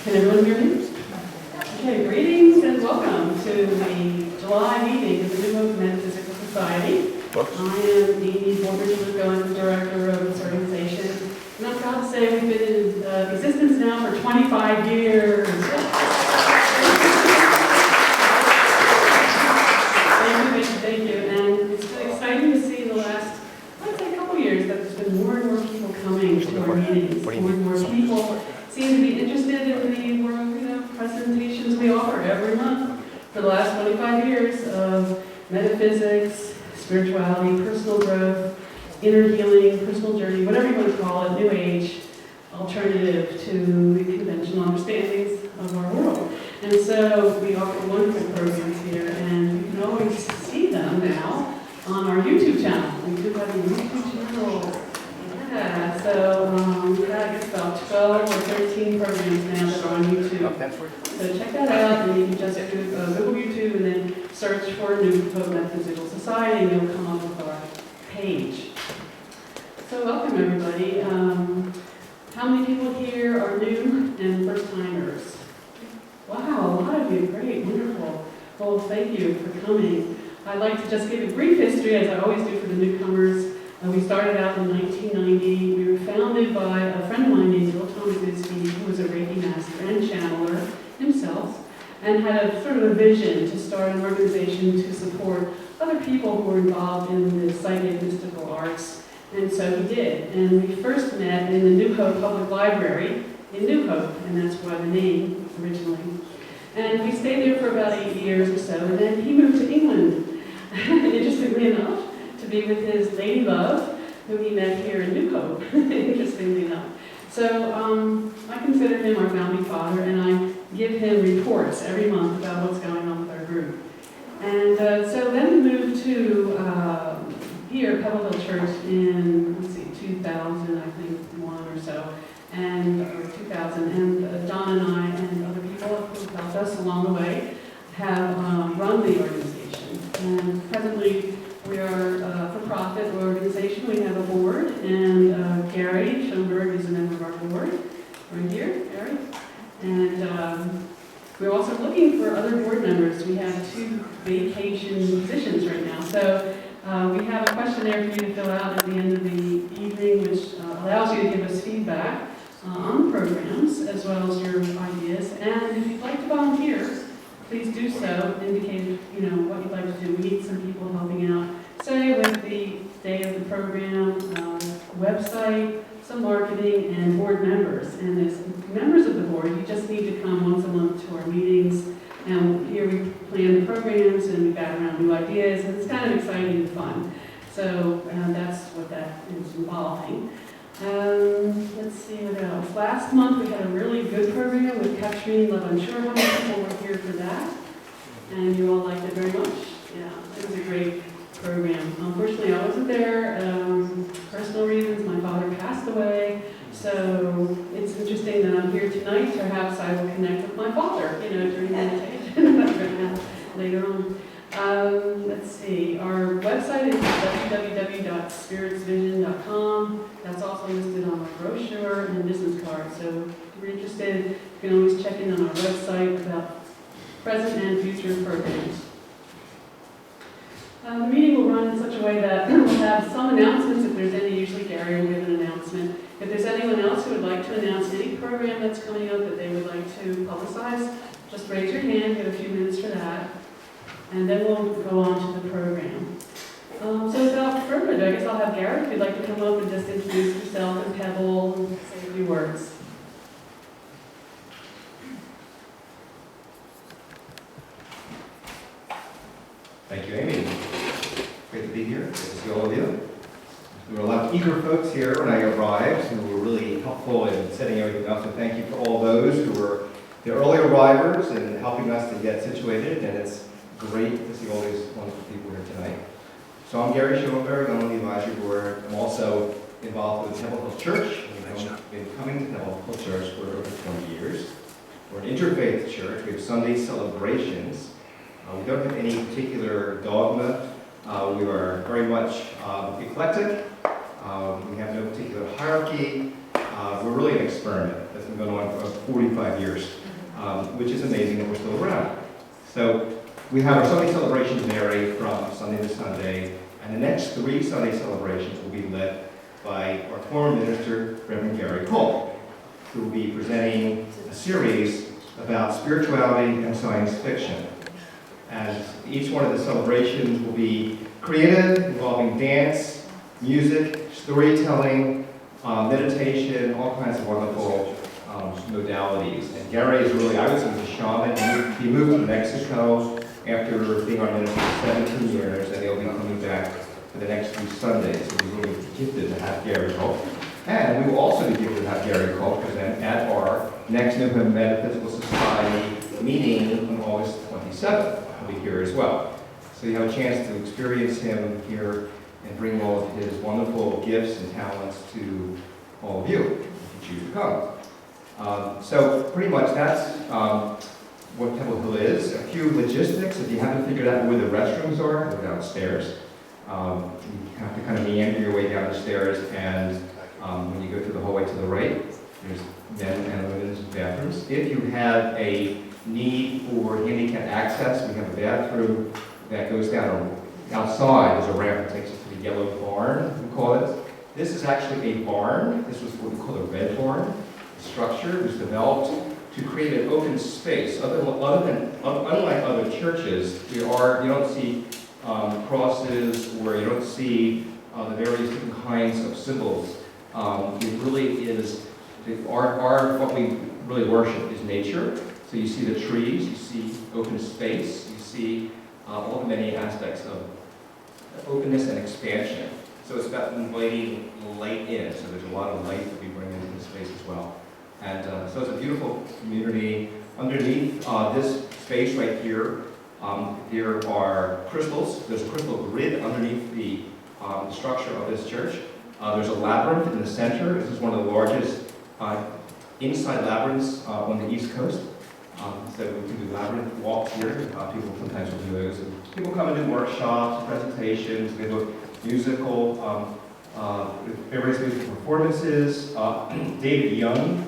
Can everyone hear me? Okay, greetings and welcome to the July meeting of the New Hope Metaphysical Society. I am Deanie Borger-Lugo. I'm the director of this organization. And I'm proud to say we've been in existence now for 25 years. Thank you. And it's been exciting to see in the last, I'd say, couple years that there's been more and more people coming to our meetings. More and more people seem to be interested in the presentations we offer every month for the last 25 years of metaphysics, spirituality, personal growth, inner healing, personal journey, whatever you want to call it, new age, alternative to the conventional understandings of our world. And so we offer wonderful programs here, and you can always see them now on our YouTube channel. We do have a YouTube channel. Yeah, so we've got, I guess, about 12 or 13 programs now that are on YouTube. So check that out, and you can just Google YouTube and then search for New Hope Metaphysical Society, and you'll come up with our page. So welcome, everybody. How many people here are new and first-timers? Wow, a lot of you. Great, wonderful. Well, thank you for coming. I'd like to just give a brief history, as I always do for the newcomers. We started out in 1990. We were founded by a friend of mine named Bill Tomaszewski, who was a Reiki master and channeler himself, and had a sort of a vision to start an organization to support other people who were involved in the psychic mystical arts. And so he did. And we first met in the New Hope Public Library in New Hope, and that's why the name originally. And we stayed there for about 8 years or so, and then he moved to England, interestingly enough, to be with his lady love, who he met here in New Hope, interestingly enough. So I consider him our founding father, and I give him reports every month about what's going on with our group. And so then we moved to here at Pebble Hill Church in, 2000, I think, one or so, or 2000. And Don and I and other people who helped us along the way have run the organization. And presently, we are a for-profit organization. We have a board, and Gary Schoenberg is a member of our board. Right here, Gary. And we're also looking for other board members. We have 2 vacation positions right now. So we have a questionnaire for you to fill out at the end of the evening, which allows you to give us feedback on the programs, as well as your ideas. And if you'd like to volunteer, please do so. Indicate what you'd like to do. We need some people helping out, say with the day of the program, website, some marketing, and board members. And as members of the board, you just need to come once a month to our meetings. And here we plan the programs, and we bat around new ideas, and it's kind of exciting and fun. So that's what that is involving. Let's see what else. Last month we had a really good program with Katrine Love. I'm sure how many people were here for that, and you all liked it very much. Yeah, it was a great program. Unfortunately, I wasn't there. Personal reasons, my father passed away. So it's interesting that I'm here tonight. Perhaps I will connect with my father, during meditation later on. Let's see. Our website is www.spiritsvision.com. That's also listed on our brochure and business card. So if you're interested, you can always check in on our website about present and future programs. The meeting will run in such a way that we'll have some announcements if there's any. Usually Gary will give an announcement. If there's anyone else who would like to announce any program that's coming up that they would like to publicize, just raise your hand, give a few minutes for that, and then we'll go on to the program. So without further ado, I guess I'll have Gary, if you'd like to come up and just introduce yourself and Pebble and say a few words. Thank you, Amy. Great to be here. Great to see all of you. There were a lot of eager folks here when I arrived who were really helpful in setting everything up. So thank you for all those who were the early arrivals and helping us to get situated. And it's great to see all these wonderful people here tonight. So I'm Gary Schoenberg. I'm on the advisory board. I'm also involved with Pebble Hill Church. I've been coming to Pebble Hill Church for over 20 years. We're an interfaith church. We have Sunday celebrations. We don't have any particular dogma. We are very much eclectic. We have no particular hierarchy. We're really an experiment that's been going on for 45 years, which is amazing that we're still around. So we have our Sunday celebrations vary from Sunday to Sunday, and the next 3 Sunday celebrations will be led by our former minister, Reverend Gary Cole, who will be presenting a series about spirituality and science fiction. And each one of the celebrations will be creative, involving dance, music, storytelling, meditation, all kinds of wonderful modalities. And Gary is really, I would say, he's a shaman. He moved to Mexico after being our minister for 17 years, and he'll be coming back for the next few Sundays. So we're really gifted to have Gary Cole. And we will also be gifted to have Gary Cole present at our next New Haven Metaphysical Society meeting on August 27th. He'll be here as well. So you have a chance to experience him here and bring all of his wonderful gifts and talents to all of you, if you choose to come. So pretty much that's what Pebble Hill is. A few logistics. If you haven't figured out where the restrooms are, they're downstairs. You have to kind of meander your way down the stairs, and when you go through the hallway to the right, there's men and women's bathrooms. If you have a need for handicap access, we have a bathroom that goes down outside. There's a ramp that takes us to the yellow barn, we call it. This is actually a barn. This was what we call a red barn. The structure was developed to create an open space. Unlike other churches, you don't see crosses, or you don't see the various different kinds of symbols. It really is, what we really worship is nature. So you see the trees, you see open space, you see all the many aspects of openness and expansion. So it's about inviting light in. So there's a lot of light that we bring into the space as well. And so it's a beautiful community. Underneath this space right here, there are crystals. There's a crystal grid underneath the structure of this church. There's a labyrinth in the center. This is one of the largest inside labyrinths on the East Coast. So we can do labyrinth walks here. People sometimes will do those. And people come and do workshops, presentations. We have musical, various musical performances. David Young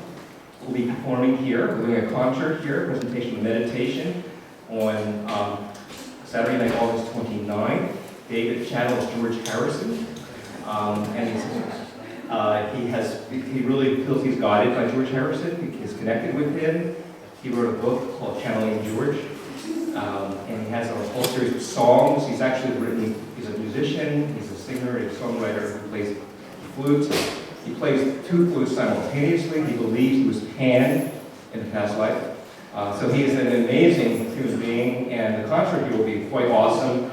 will be performing here. We're doing a concert here, a presentation of meditation on Saturday night, August 29th. David channels George Harrison, and he really feels he's guided by George Harrison. He's connected with him. He wrote a book called Channeling George, and he has a whole series of songs. He's a musician, he's a singer, he's a songwriter who plays flute. He plays 2 flutes simultaneously. He believes he was Pan in the past life. So he is an amazing human being, and the concert here will be quite awesome.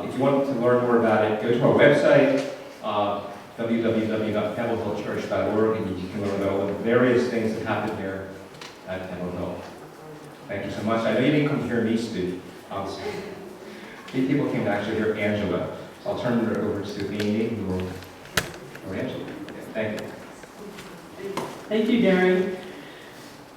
If you want to learn more about it, go to our website, www.pebblehillchurch.org, and you can learn about all the various things that happen there at Pebble Hill. Thank you so much. I know you didn't come hear me speak. People came to actually hear Angela. So I'll turn it over to Amy, or Angela. Thank you. Thank you, Gary.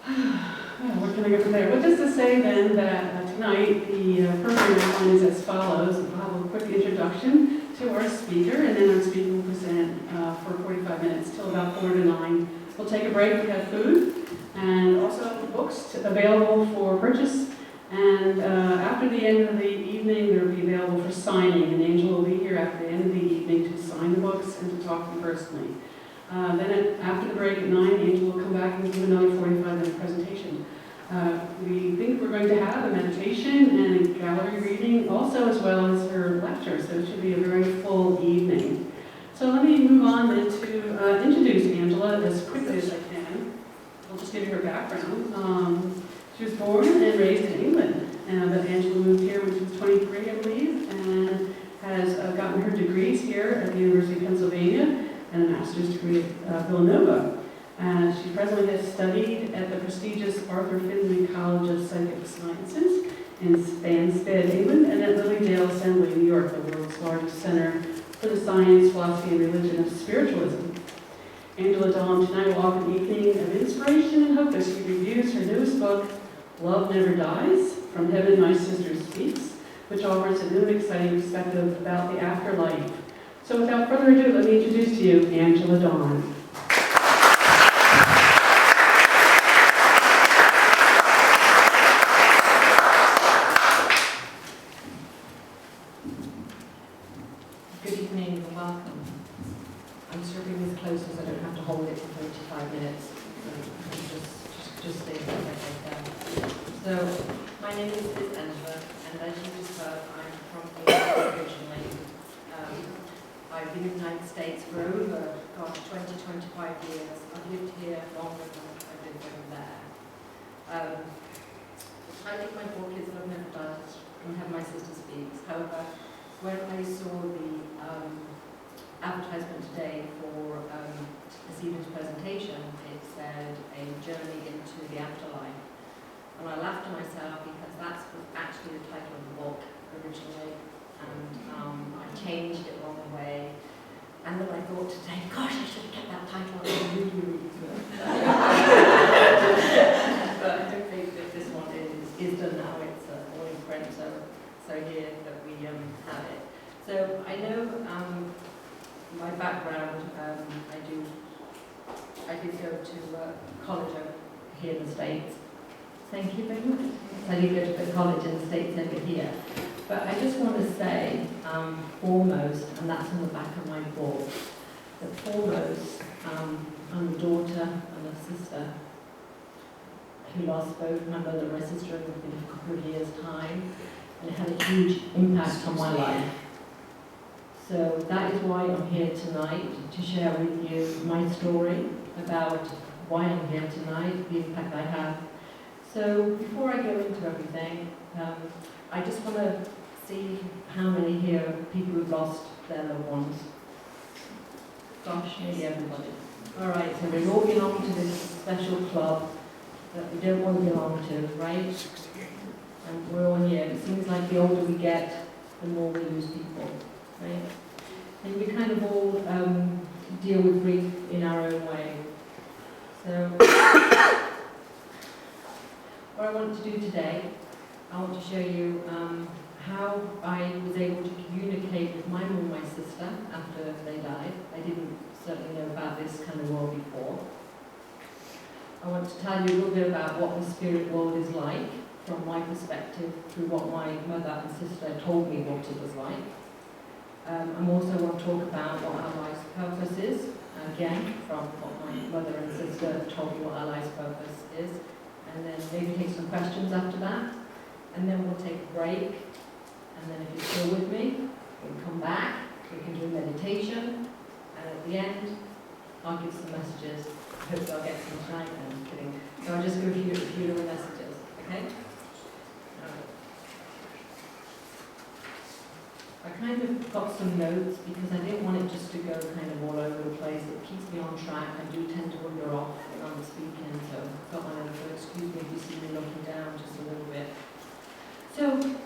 Where can I go from there? Well, just to say then that tonight the program outline is as follows. We'll have a quick introduction to our speaker, and then our speaker will present for 45 minutes till about 4 to 9. We'll take a break. We have food and also books available for purchase. And after the end of the evening, they'll be available for signing. And Angela will be here after the end of the evening to sign the books and to talk to you personally. Then after the break at 9, Angela will come back and give another 45-minute presentation. We think we're going to have a meditation and a gallery reading also, as well as her lecture. So it should be a very full evening. So let me move on then to introduce Angela as quickly as I can. I'll just give you her background. She was born and raised in England, but Angela moved here when she was 23, I believe, and has gotten her degrees here at the University of Pennsylvania and a master's degree at Villanova. She presently has studied at the prestigious Arthur Findlay College of Psychic Sciences in Stansted, England, and at Lilydale Assembly, New York, the world's largest center for the science, philosophy, and religion of spiritualism. Angela Dahm tonight will offer an evening of inspiration and hope as she reviews her newest book, Love Never Dies, From Heaven My Sister Speaks, which offers a new and exciting perspective about the afterlife. So without further ado, let me introduce to you Angela Dahm. Just stay like that. So, my name is Angela, and as you just heard, I'm from the originally. I've been in the United States for over, 25 years. I've lived here longer than I've lived over there. The title of my book is Love Never Does, and Have My Sister Speaks. However, when I saw the advertisement today for this evening's presentation, it said a journey into the afterlife. And I laughed to myself because that's actually the title of the book originally. And I changed it along the way. And then I thought today, gosh, I should have kept that title. It was really, really good. But hopefully this one is done now. It's all in print, so here that we have it. So I know my background, I did go to college here in the States. Thank you very much. I did go to college in the States over here. But I just want to say, foremost, and that's on the back of my book, that foremost, I'm a daughter and a sister who lost both my mother and my sister in a couple of years' time, and it had a huge impact on my life. So that is why I'm here tonight, to share with you my story about why I'm here tonight, the impact I have. So before I go into everything, I just want to see how many here are people who've lost their loved ones. Gosh, maybe everybody. All right, so we all belong to this special club that we don't want to belong to, right? And we're all here. It seems like the older we get, the more we lose people, right? And we kind of all deal with grief in our own way. So what I want to do today, I want to show you how I was able to communicate with my mum and my sister after they died. I didn't certainly know about this kind of world before. I want to tell you a little bit about what the spirit world is like from my perspective through what my mother and sister told me what it was like. I also want to talk about what our life's purpose is, again, from what my mother and sister told me what our life's purpose is. And then maybe take some questions after that. And then we'll take a break. And then if you're still with me, we'll come back, we can do meditation. And at the end, I'll give some messages. Hopefully I'll get some tonight. No, I'm kidding. So I'll just give you a few little messages, okay? I kind of got some notes because I didn't want it just to go kind of all over the place. It keeps me on track. I do tend to wander off when I'm speaking, so I've got my notes, so excuse me if you see me looking down just a little bit. So,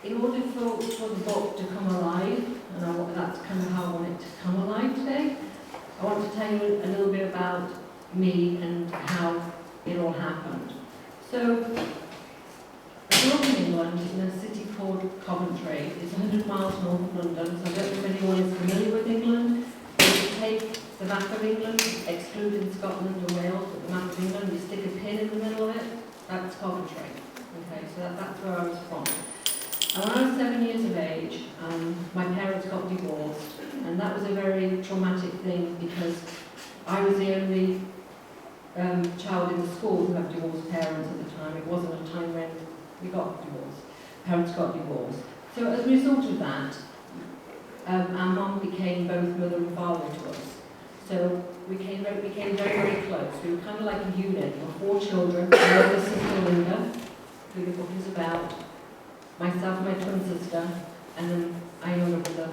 in order for the book to come alive, and that's kind of how I want it to come alive today, I want to tell you a little bit about me and how it all happened. So, I grew up in England, in a city called Coventry. It's 100 miles north of London, so I don't know if anyone is familiar with England. If you take the map of England, excluding Scotland and Wales, but the map of England, you stick a pin in the middle of it, that's Coventry. Okay, so that's where I was from. And when I was 7 years of age, my parents got divorced, and that was a very traumatic thing because I was the only child in the school who had divorced parents at the time. It wasn't a time when we got divorced. Parents got divorced. So as a result of that, our mum became both mother and father to us. So we became very, very close. We were kind of like a unit. We were 4 children, my older sister Linda, who the book is about, myself and my twin sister, and then my younger brother.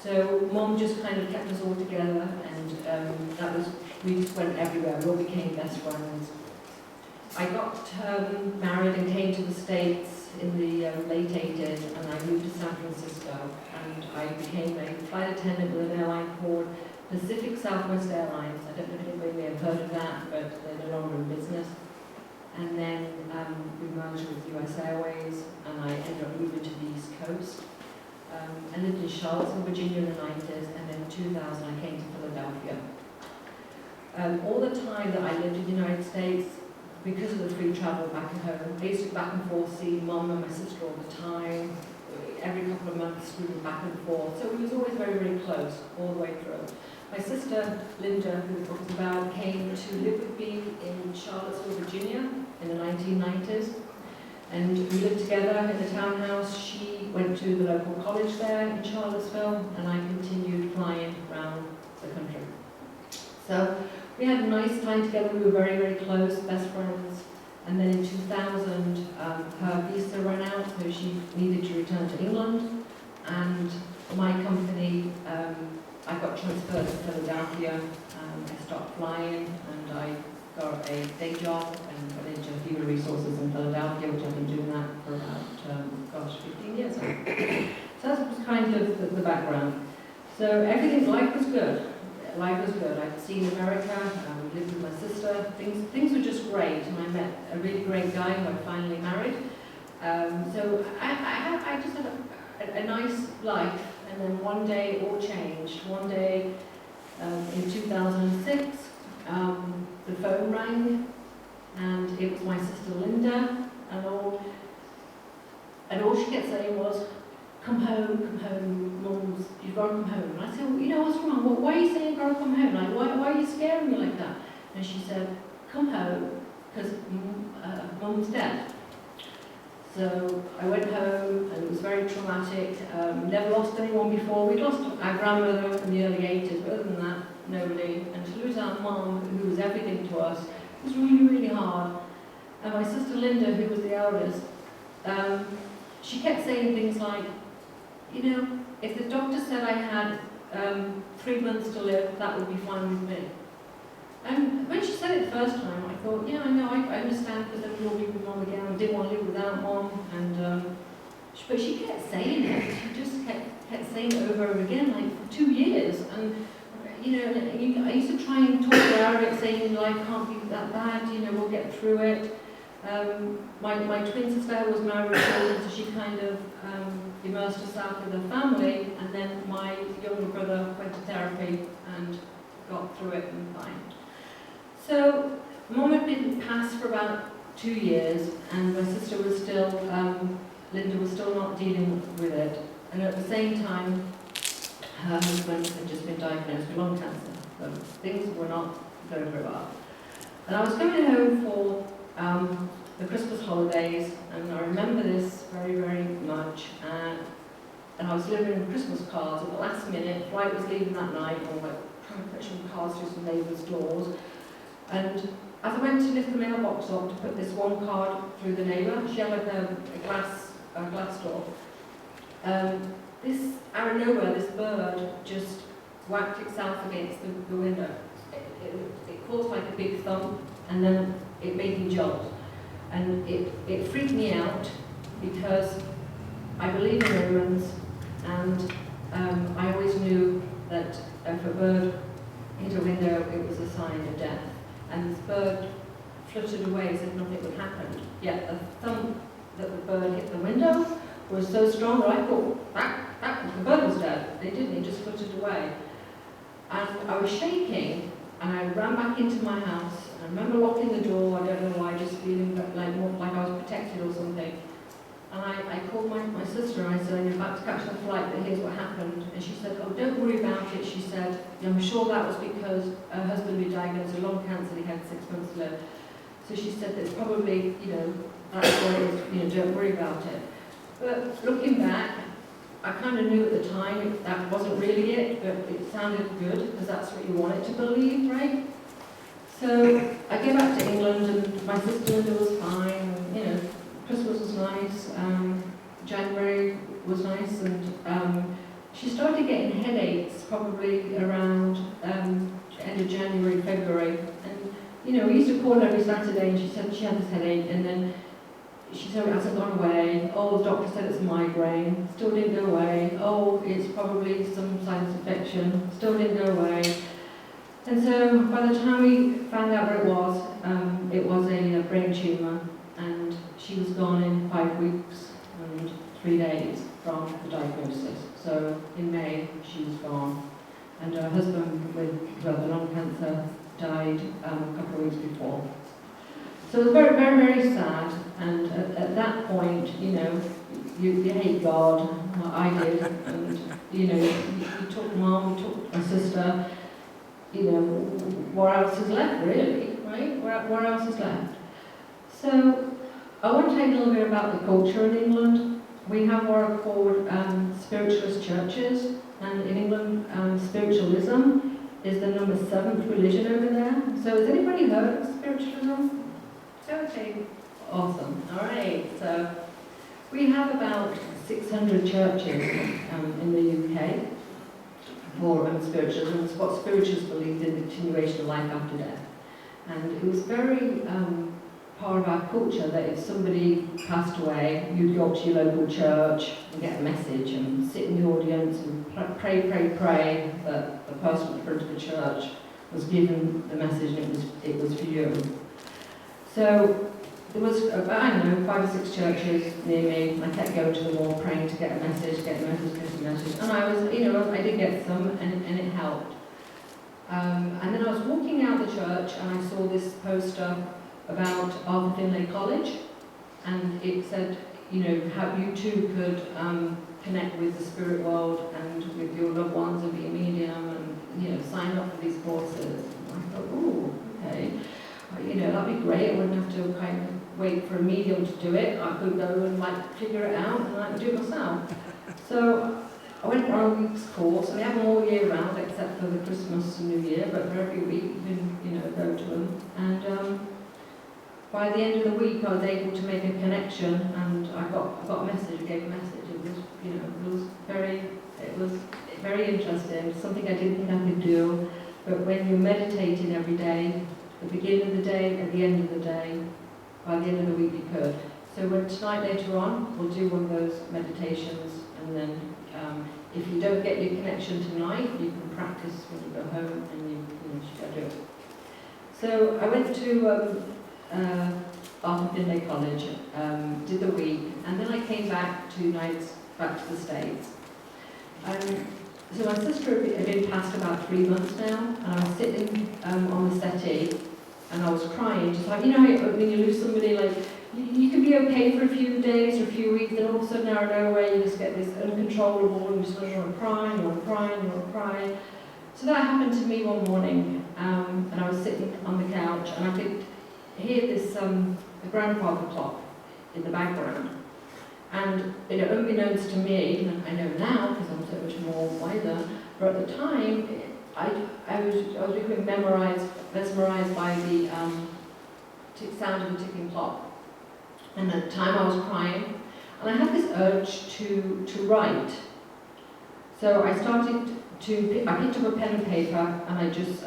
So Mum just kind of kept us all together, and we just went everywhere. We all became best friends. I got married and came to the States in the late 80s, and I moved to San Francisco, and I became a flight attendant with an airline called Pacific Southwest Airlines. I don't know if anybody may have heard of that, but they're no longer in business. And then we merged with US Airways, and I ended up moving to the East Coast. I lived in Charlottesville, Virginia in the 90s, and then in 2000 I came to Philadelphia. All the time that I lived in the United States, because of the free travel back at home, I used to back and forth see Mum and my sister all the time. Every couple of months we were back and forth, so we was always very, very close all the way through. My sister, Linda, who the book's about, came to live with me in Charlottesville, Virginia in the 1990s. And we lived together in the townhouse. She went to the local college there in Charlottesville, and I continued flying around the country. So we had a nice time together. We were very, very close, best friends. And then in 2000, her visa ran out, so she needed to return to England. And my company, I got transferred to Philadelphia. I stopped flying, and I got a day job and got into human resources in Philadelphia, which I've been doing that for about, 15 years now. So that was kind of the background. So life was good. Life was good. I'd seen America, we lived with my sister. Things were just great, and I met a really great guy who I finally married. So I just had a nice life, and then one day it all changed. One day in 2006, the phone rang, and it was my sister Linda, and all she kept saying was, come home, Mum, you've got to come home. And I said, well, you know, what's wrong? Well, why are you saying you've got to come home? Like, why are you scaring me like that? And she said, come home, because Mum's dead. So I went home, and it was very traumatic. Never lost anyone before. We'd lost our grandmother in the early 80s, but other than that, nobody. And to lose our mum, who was everything to us, was really, really hard. And my sister Linda, who was the eldest, she kept saying things like, you know, if the doctor said I had 3 months to live, that would be fine with me. And when she said it the first time, I thought, yeah, I know, I understand, because then we'll live with Mum again. I didn't want to live without Mum. And but she kept saying it. She just kept saying it over and again, like for 2 years. And you know, I used to try and talk her out of it, saying life can't be that bad. You know, we'll get through it. My twin sister was married, so she kind of immersed herself in the family, and then my younger brother went to therapy and got through it and fine. So Mum had been passed for about 2 years, and my sister was still, Linda was still not dealing with it, and at the same time, her husband had just been diagnosed with lung cancer, so things were not going very well. And I was coming home for the Christmas holidays, and I remember this very, very much. And I was delivering Christmas cards at the last minute. Flight was leaving that night, and I was trying to put some cards through some neighbours' doors. And as I went to lift the mailbox up to put this one card through the neighbour, she had like a glass door. This, out of nowhere, this bird just whacked itself against the window. It caused like a big thump, and then it made me jump. And it freaked me out, because I believe in omens, and I always knew that if a bird hit a window, it was a sign of death. And this bird fluttered away as if nothing would happen. Yet the thump that the bird hit the window was so strong that I thought the bird was dead. It didn't, it just fluttered away. And I was shaking, and I ran back into my house. I remember locking the door, I don't know why, just feeling like I was protected or something. And I called my sister, and I said, I'm about to catch the flight, but here's what happened. And she said, oh, don't worry about it. She said, I'm sure that was because her husband had been diagnosed with lung cancer, and he had 6 months to live. So she said that it's probably, that's what it is, don't worry about it. But looking back, I kind of knew at the time that wasn't really it, but it sounded good, because that's what you want it to believe, right? So I came back to England, and my sister Linda was fine, and, Christmas was nice, January was nice, and she started getting headaches probably around end of January, February. And, we used to call her every Saturday, and she said she had this headache, and then she said it hasn't gone away. Oh, the doctor said it's a migraine, still didn't go away. Oh, it's probably some sinus infection, still didn't go away. And so by the time we found out what it was a brain tumour, and she was gone in 5 weeks and 3 days from the diagnosis. So in May, she was gone. And her husband with the lung cancer died a couple of weeks before. So it was very, very, very sad. And at that point, you hate God. Well, I did. And, you took Mum, you took my sister. you know, what else is left, really, right? What else is left? So, I want to tell you a little bit about the culture in England. We have what are called spiritualist churches, and in England, spiritualism is the number 7th religion over there. So, has anybody heard of spiritualism? Okay, awesome. All right, so we have about 600 churches in the UK for spiritualism. It's what spiritualists believed in, the continuation of life after death. And it was very part of our culture that if somebody passed away, you'd go up to your local church and get a message and sit in the audience and pray that the person in front of the church was given the message and it was for you. So there was about, I don't know, 5 or 6 churches near me, and I kept going to them all, praying to get a message, get a message. And I was, you know, I did get some, and it helped. And then I was walking out the church, and I saw this poster about Arthur Finlay College, and it said, you know, how you too could connect with the spirit world and with your loved ones and be a medium, and, you know, sign up for these courses. And I thought, oh, okay. You know, that'd be great. I wouldn't have to kind of wait for a medium to do it. I could go and like figure it out and I could do it myself. So I went for a week's course, and they have them all year round except for the Christmas and New Year, but for every week you can, you know, go to them. And by the end of the week I was able to make a connection, and I got a message, I gave a message. It was, you know, it was very interesting, something I didn't think I could do, but when you're meditating every day, at the beginning of the day, at the end of the day, by the end of the week you could. So tonight later on, we'll do one of those meditations, and then if you don't get your connection tonight, you can practice when you go home and you should go do it. So I went to Arthur Finlay College, did the week, and then I came back 2 nights back to the States. So my sister had been passed about 3 months now, and I was sitting on the settee, and I was crying, just like, you know, when you lose somebody, like, you can be okay for a few days or a few weeks, then all of a sudden out of nowhere you just get this uncontrollable, and you sort of want to cry, you want to cry, you want to cry. So that happened to me one morning, and I was sitting on the couch, and I could hear this the grandfather clock in the background. And, you know, unbeknownst to me, and I know now because I'm so much more wiser, but at the time, I was becoming mesmerized by the sound of the ticking clock. And at the time I was crying, and I had this urge to write. So I picked up a pen and paper, and I just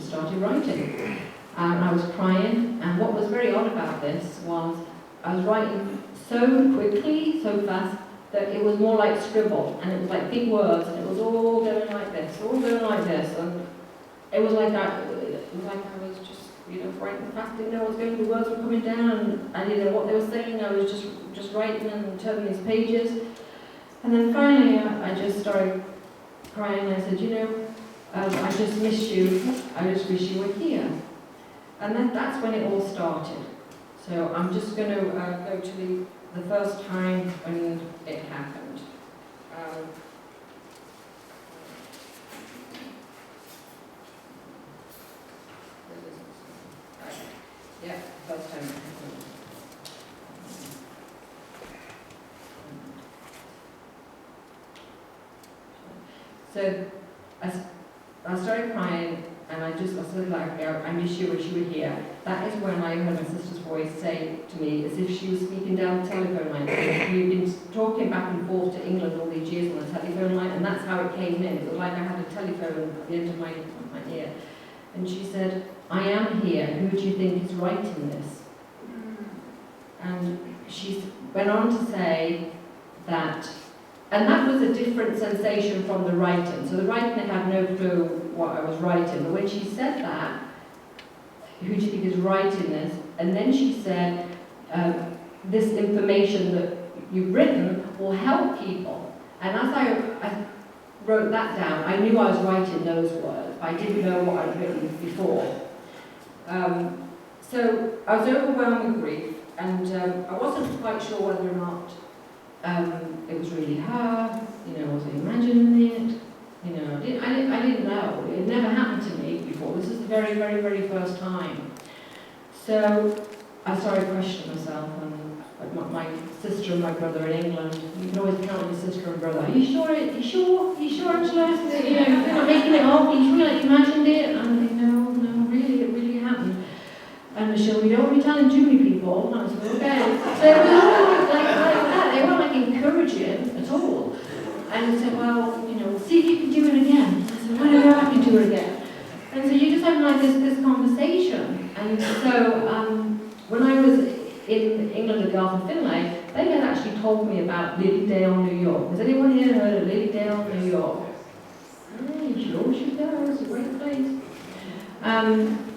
started writing. And I was crying, and what was very odd about this was I was writing so quickly, so fast, that it was more like scribble, and it was like big words, and it was all going like this, and it was like I was just, you know, writing fast, didn't know what was going on, the words were coming down, and I didn't know what they were saying, I was just writing and turning these pages, and then finally I just started crying, and I said, you know, I just miss you, I just wish you were here. And then that's when it all started. So I'm just going to go to the first time when it happened. Yeah, first time it happened. So I started crying, and I said like, I miss you, wish you were here. That is when I heard my sister's voice say to me, as if she was speaking down the telephone line. We've been talking back and forth to England all these years on the telephone line, and that's how it came in. It was like I had a telephone at the end of my ear. And she said, I am here, who do you think is writing this? And she went on to say that, and that was a different sensation from the writing. So the writing, I had no clue what I was writing, but when she said that, who do you think is writing this? And then she said, this information that you've written will help people. And as I wrote that down, I knew I was writing those words, but I didn't know what I'd written before. So I was overwhelmed with grief, and I wasn't quite sure whether or not it was really her, you know, was I imagining it? You know, I didn't know. It never happened to me, before. This is the very, very, very first time. So I started questioning myself, and like my sister and my brother in England, you can always count on your sister and brother. Are you sure? You sure, Angela? You know, you're not making it up. You sure like you imagined it? And I'm like, no, really, it really happened. And Michelle, we don't want to be telling too many people. And I said, okay. So it was all like that. They weren't like encouraging at all. And they said, well, you know, see if you can do it again. I said, I don't know, I can do it again. And so you just have like this conversation. And so when I was in England at Garth and Finlay, they had actually told me about Lilydale, New York. Has anyone here heard of Lilydale, New York? You should go, it's a great place.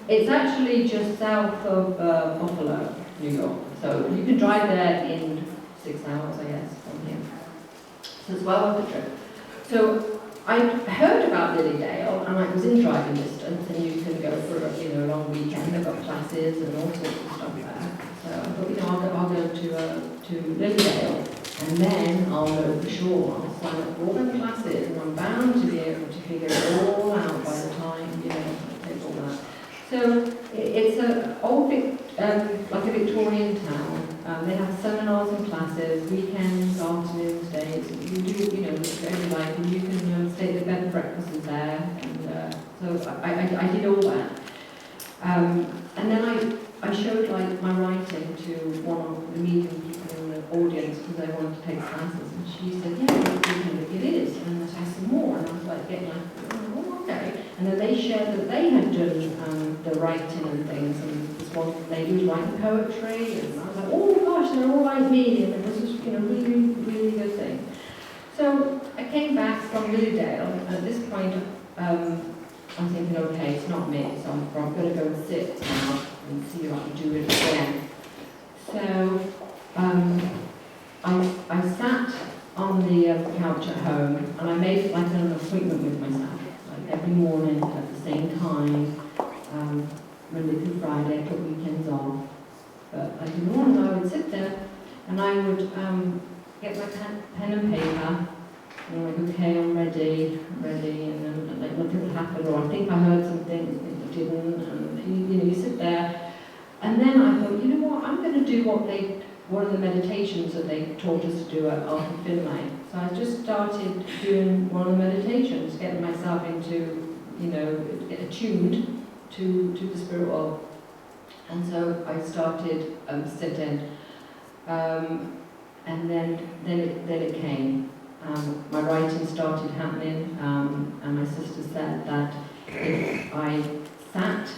It's actually just south of Buffalo, New York. So you can drive there in 6 hours, I guess, from here. So it's well worth the trip. So I heard about Lilydale, and I was in driving distance, and you can go for a long weekend. They've got classes and all sorts of stuff there. So I thought, I'll go to Lilydale, and then I'll know for sure. I'll sign up for all the classes, and I'm bound to be able to figure it all out by the time I take all that. So it's an old, like a Victorian town. They have seminars and classes, weekends, afternoons, days. You do, whatever you like, and you can stay at the bed and breakfast is there. And so I did all that. And then I showed like my writing to one of the medium people in the audience because I wanted to take classes, and she said, yeah, it is, and I asked some more, and I was like getting like, oh, okay. And then they shared that they had done the writing and things, and this one lady was writing poetry, and I was like, oh gosh, they're all like me, and this is really, really good thing. So I came back from Lilydale, and at this point I'm thinking, okay, it's not me, so I'm going to go and sit now and see if I can do it again. So I sat on the couch at home, and I made like an appointment with myself, like every morning at the same time, Monday through Friday. I took weekends off, but in the morning I would sit there, and I would get my pen and paper, and I'm like, okay, I'm ready, and then like nothing would happen, or I think I heard something, it didn't, and you sit there. And then I thought, you know what, I'm going to do one of the meditations that they taught us to do at Arthur Finlay. So I just started doing one of the meditations, getting myself into, get attuned to the spirit world. And so I started sitting, and then it came. My writing started happening, and my sister said that if I sat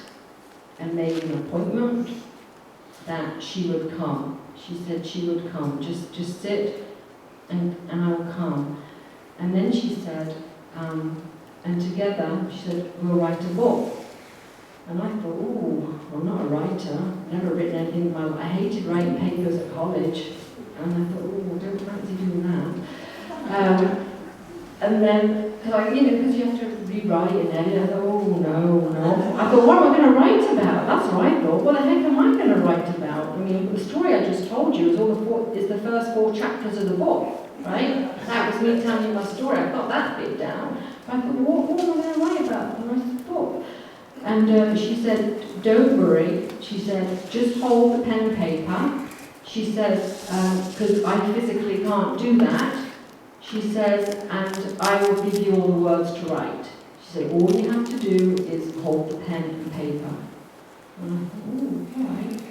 and made an appointment, that she would come. She said she would come. Just sit, and I will come. And then she said, and together, she said, we'll write a book. And I thought, oh, I'm not a writer. Never written anything in my life. I hated writing papers at college. And I thought, oh, I don't fancy doing that. And then, because you have to rewrite it, and I thought, oh, no. I thought, what am I going to write about? That's what I thought. What the heck am I going to write about? I mean, the story I just told you is the first 4 chapters of the book, right? That was me telling you my story. I got that bit down. I thought, what am I going to write about the rest of the book? And she said, don't worry. She said, just hold the pen and paper. She says, because I physically can't do that. She says, and I will give you all the words to write. She said, all you have to do is hold the pen and paper. And I thought, oh, all right.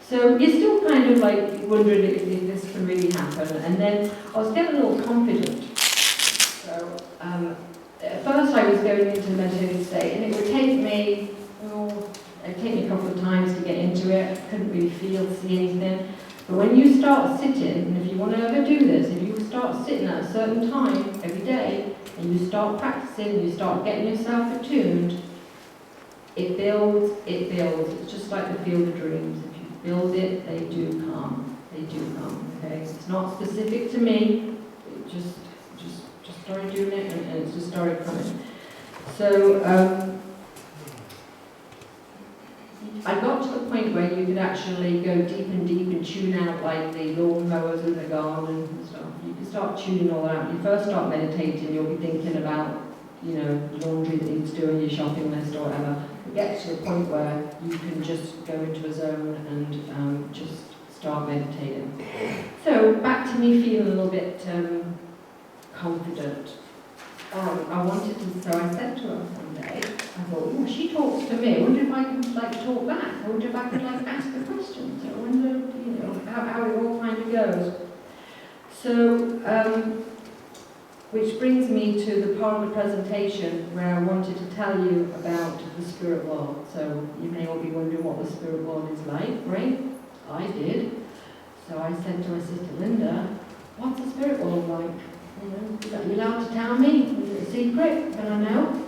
So you're still kind of like wondering if this can really happen. And then I was getting a little confident. So at first I was going into the meditative state, and it would take me a couple of times to get into it. I couldn't really see anything. But when you start sitting, and if you want to ever do this, if you start sitting at a certain time every day, and you start practicing, you start getting yourself attuned, it builds. It's just like the field of dreams. If you build it, they do come. Okay? It's not specific to me. It just started doing it, and it just started coming. So I got to the point where you could actually go deep and tune out like the lawn mowers in the garden and stuff. You can start tuning all that out. When you first start meditating, you'll be thinking about, laundry that needs doing, your shopping list or whatever. But get to a point where you can just go into a zone and just start meditating. So back to me feeling a little bit confident. I wanted to, so I said to her one day, I thought, oh, she talks to me. I wonder if I could talk back. I wonder if I could ask her questions. I wonder, how it all kind of goes. So, which brings me to the part of the presentation where I wanted to tell you about the spirit world. So you may all be wondering what the spirit world is like, right? I did. So I said to my sister Linda, what's the spirit world like? Are you allowed to tell me? Is it a secret? Can I know?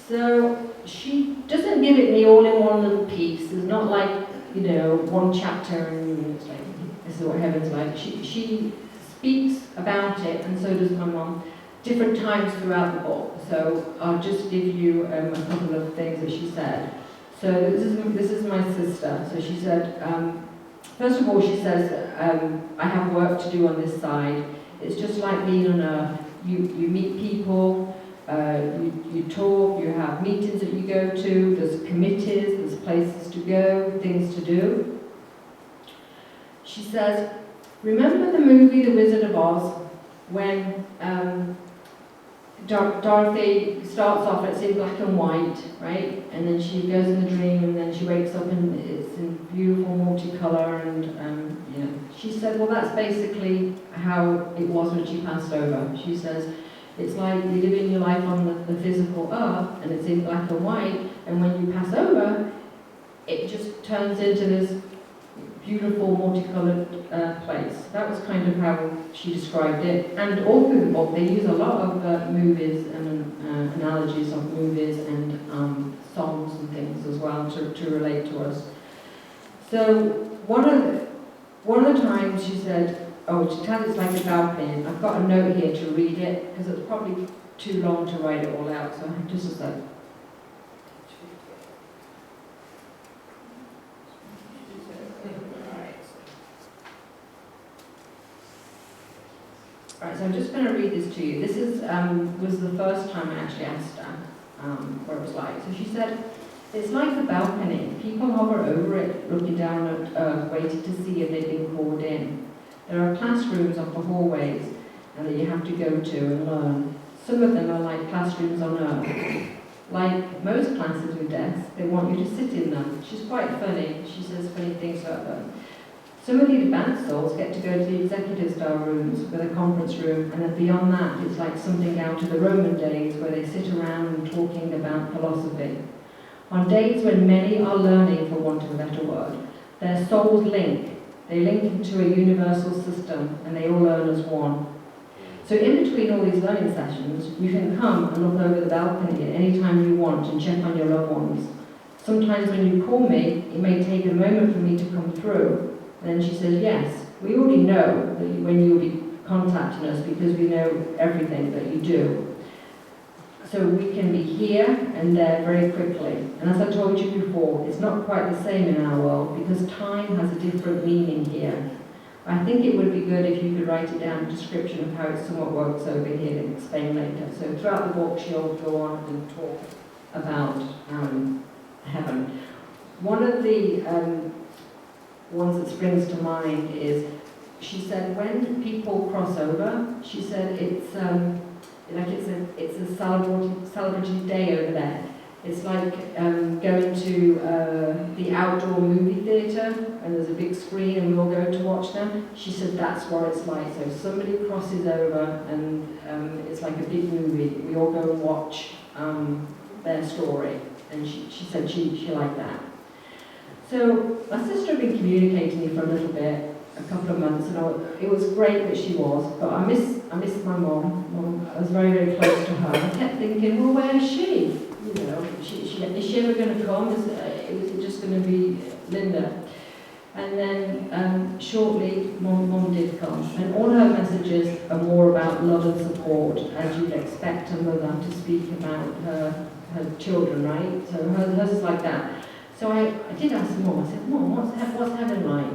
So she doesn't give it me all in one little piece. There's not like, one chapter and it's like, this is what heaven's like. She speaks about it, and so does my mum, different times throughout the book. So I'll just give you a couple of things that she said. So this is my sister. So she said, first of all, she says, I have work to do on this side. It's just like being on Earth. You meet people, you talk, you have meetings that you go to, there's committees, there's places to go, things to do. She says, remember the movie The Wizard of Oz, when Dorothy starts off, it's in black and white, right? And then she goes in the dream, and then she wakes up and it's in beautiful multicolour, and she said, well, that's basically how it was when she passed over. She says, it's like you're living your life on the physical earth, and it's in black and white, and when you pass over, it just turns into this beautiful multicoloured place. That was kind of how she described it. And all through the book, they use a lot of movies and analogies of movies and songs and things as well to relate to us. So one of the times she said, oh, to tell it's like a balcony. I've got a note here to read it because it's probably too long to write it all out. So just as like. Right, so I'm just going to read this to you. This is was the first time I actually asked her what it was like. So she said, it's like a balcony. People hover over it, looking down at earth, waiting to see if they've been called in. There are classrooms off the hallways and that you have to go to and learn. Some of them are like classrooms on earth. Like most classes with desks, they want you to sit in them. She's quite funny. She says funny things about them. Some of the advanced souls get to go to the executive style rooms with a conference room, and then beyond that, it's like something out of the Roman days where they sit around and talking about philosophy. On days when many are learning, for want of a better word, their souls link. They link into a universal system, and they all learn as one. So in between all these learning sessions, you can come and look over the balcony at any time you want and check on your loved ones. Sometimes when you call me, it may take a moment for me to come through. Then she says, yes, we already know that when you'll be contacting us because we know everything that you do. So we can be here and there very quickly. And as I told you before, it's not quite the same in our world because time has a different meaning here. I think it would be good if you could write it down, a description of how it somewhat works over here and explain later. So throughout the book, she'll go on and talk about heaven. One of the ones that springs to mind is, she said, when people cross over, she said it's a celebratory day over there. It's like going to the outdoor movie theatre and there's a big screen and we all go to watch them. She said that's what it's like. So somebody crosses over and it's like a big movie. We all go and watch their story. And she said she liked that. So my sister had been communicating with me for a little bit, a couple of months, and it was great that she was, but I miss my mum. I was very, very close to her. I kept thinking, well, where is she? Is she ever going to come? Is it just going to be Linda? And then shortly, Mum did come, and all her messages are more about love and support, as you'd expect a mother to speak about her children, right? So hers is like that. So I did ask Mum. I said, Mum, what's heaven like?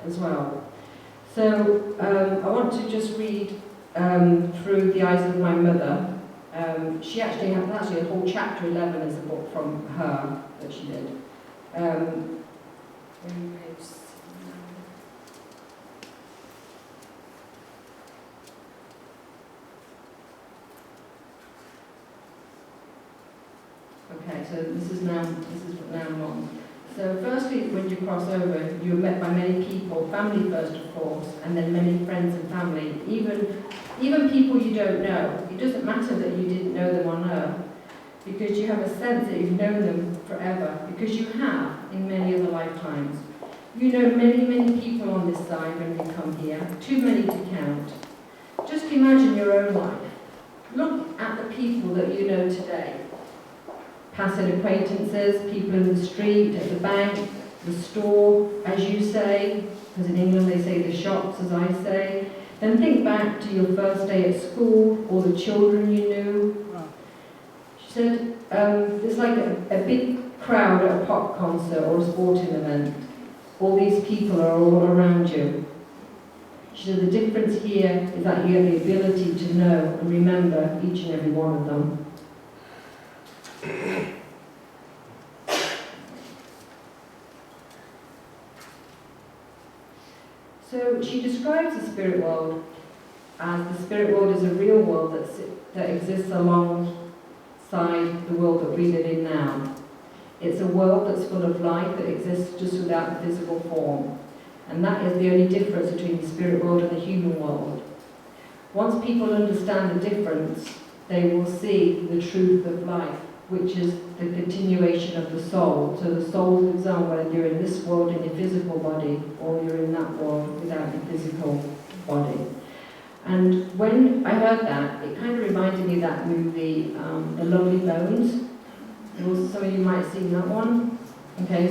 As well. So I want to just read through the eyes of my mother She actually had, a whole chapter 11 is a book from her that she did. Okay, so this is now on. So firstly, when you cross over, you're met by many people, family first of course, and then many friends and family, even people you don't know. It doesn't matter that you didn't know them on earth, because you have a sense that you've known them forever, because you have in many other lifetimes. You know many people on this side when you come here, too many to count. Just imagine your own life. Look at the people that you know today. Passing acquaintances, people in the street, at the bank, the store, as you say, because in England they say the shops, as I say. Then think back to your first day at school, or the children you knew. She said, there's like a big crowd at a pop concert or a sporting event. All these people are all around you. She said the difference here is that you have the ability to know and remember each and every one of them. So she describes the spirit world as the spirit world is a real world that exists alongside the world that we live in now. It's a world that's full of life that exists just without the physical form. And that is the only difference between the spirit world and the human world. Once people understand the difference, they will see the truth of life, which is the continuation of the soul. So the soul lives on whether you're in this world in your physical body or you're in that world without your physical body. And when I heard that, it kind of reminded me of that movie, The Lovely Bones. Some of you might have seen that one. Okay.